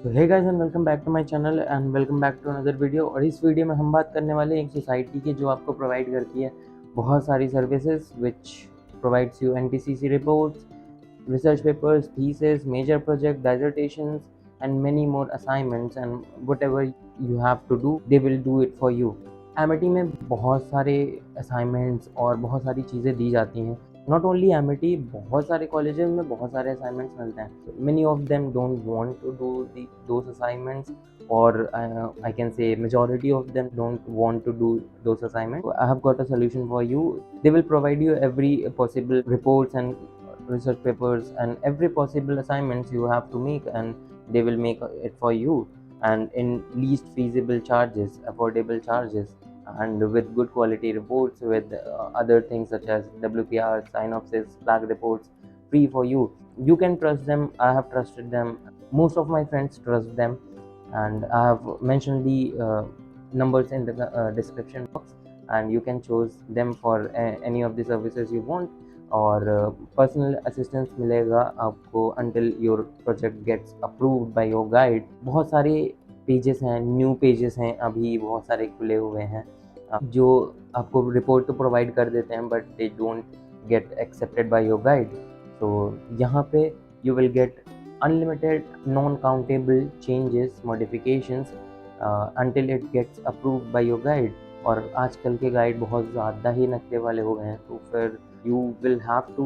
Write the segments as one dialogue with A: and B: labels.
A: तो hey guys and welcome back to my channel and welcome back to another video. और इस video में हम बात करने वाले हैं एक सोसाइटी की जो आपको प्रोवाइड करती है बहुत सारी services which provides you NTCC reports, research papers, thesis, major project, dissertations, and many more assignments, and whatever you have to do, they will do it for you. Amity में बहुत सारे assignments और बहुत सारी चीज़ें दी जाती हैं. Not only Amity, बहुत सारे colleges में बहुत सारे assignments मिलते हैं. Many of them don't want to do those assignments, or I can say majority of them don't want to do those assignments. So I have got a solution for you. They will provide you every possible reports and research papers and every possible assignments you have to make, and they will make it for you, and in least feasible charges, affordable charges, and with good quality reports, with other things such as WPR, synopsis, flag reports, free for you. You can trust them. I have trusted them. Most of my friends trust them, and I have mentioned the numbers in the description box, and you can choose them for any of the services you want. और personal assistance मिलेगा आपको until your project gets approved by your guide. बहुत सारे pages हैं, new pages हैं, अभी बहुत सारे खुले हुए हैं जो आपको रिपोर्ट तो प्रोवाइड कर देते हैं but they don't get accepted by your guide. तो यहाँ पे you will get unlimited non countable changes, modifications until it gets approved by your guide. और आजकल के गाइड बहुत ज़्यादा ही नखरे वाले हो गए हैं, तो फिर you will have to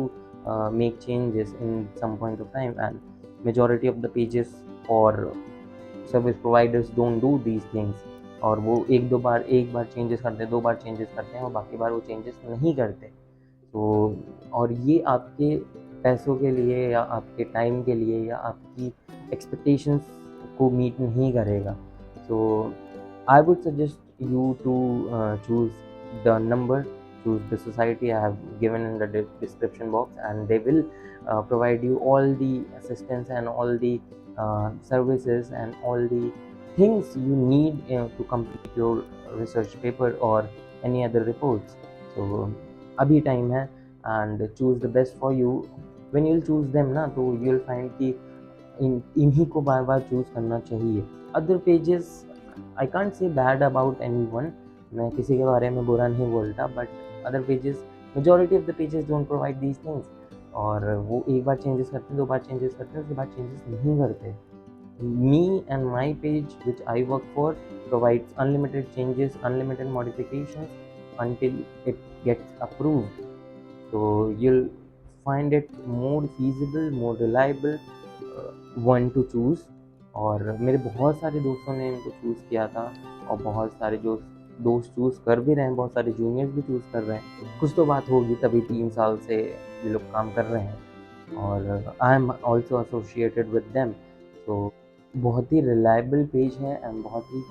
A: make changes in some point of time, and majority of the pages or service providers don't do these things. और वो एक बार चेंजेस करते हैं, 2 बार चेंजेस करते हैं और बाकी बार वो चेंजेस नहीं करते. तो और ये आपके पैसों के लिए या आपके टाइम के लिए या आपकी एक्सपेक्टेशंस को मीट नहीं करेगा. So I would suggest you to choose the number, choose the society I have given in the description box, and they will provide you all the assistance and all the services and all the things you need to complete your research paper or any other reports. So abhi time hai, and choose the best for you. When you'll choose them na, तो you'll find कि इन्हीं को बार बार choose करना चाहिए. Other pages I can't say bad about anyone, मैं किसी के बारे में बुरा नहीं बोलता, but other pages, majority of the pages don't provide these things. और वो एक बार चेंजेस करते हैं, 2 बार चेंजेस करते हैं, उसके बाद चेंजेस नहीं करते. Me and my page which I work for provides unlimited changes, unlimited modifications until it gets approved. So you'll find it more feasible, more reliable one to choose. और मेरे बहुत सारे दोस्तों ने इनको चूज़ किया था, और बहुत सारे जो दोस्त चूज़ कर भी रहे हैं, बहुत सारे जूनियर्स भी चूज़ कर रहे हैं. कुछ तो बात होगी, तभी 3 साल से ये लोग काम कर रहे हैं, और I am also associated with them. तो बहुत ही रिलायबल पेज है एंड बहुत ही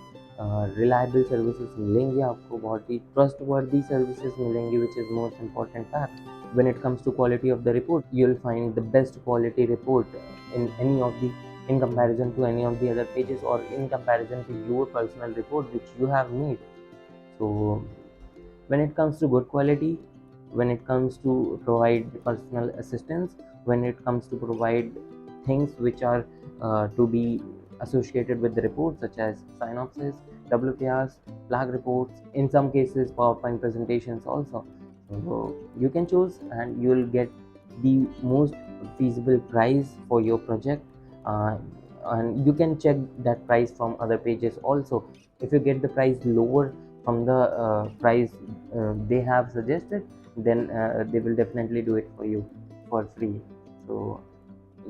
A: रिलायबल सर्विसेज मिलेंगी आपको, बहुत ही ट्रस्ट वर्दी सर्विसेज मिलेंगी, which is most important fact. When it comes to quality of the report, you'll find the best quality report in comparison to any of the other pages, or in comparison to your personal report which you have made. So when it comes to good quality, when it comes to provide personal assistance, when it comes to provide things which are to be associated with the report, such as synopsis, WPRs, flag reports, in some cases PowerPoint presentations also. So you can choose, and you will get the most feasible price for your project, and you can check that price from other pages also. If you get the price lower from the price they have suggested, then they will definitely do it for you for free. So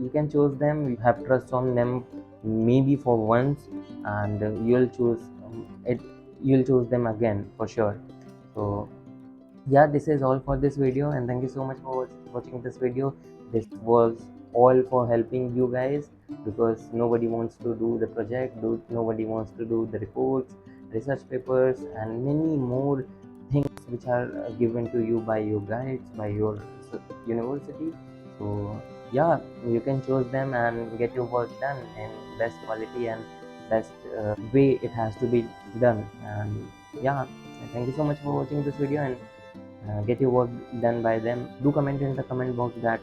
A: you can choose them, you have trust on them, maybe for once, and you'll choose them again for sure. So yeah, this is all for this video, and thank you so much for watching this video. This was all for helping you guys, because nobody wants to do the project, nobody wants to do the reports, research papers, and many more things which are given to you by your guides, by your university. So yeah, you can choose them and get your work done in best quality and best way it has to be done. And yeah, thank you so much for watching this video, and get your work done by them. Do comment in the comment box that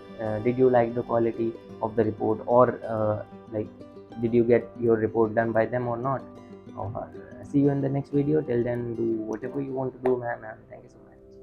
A: did you like the quality of the report, or like did you get your report done by them or not. See you in the next video. Till then, do whatever you want to do, man. Thank you so much.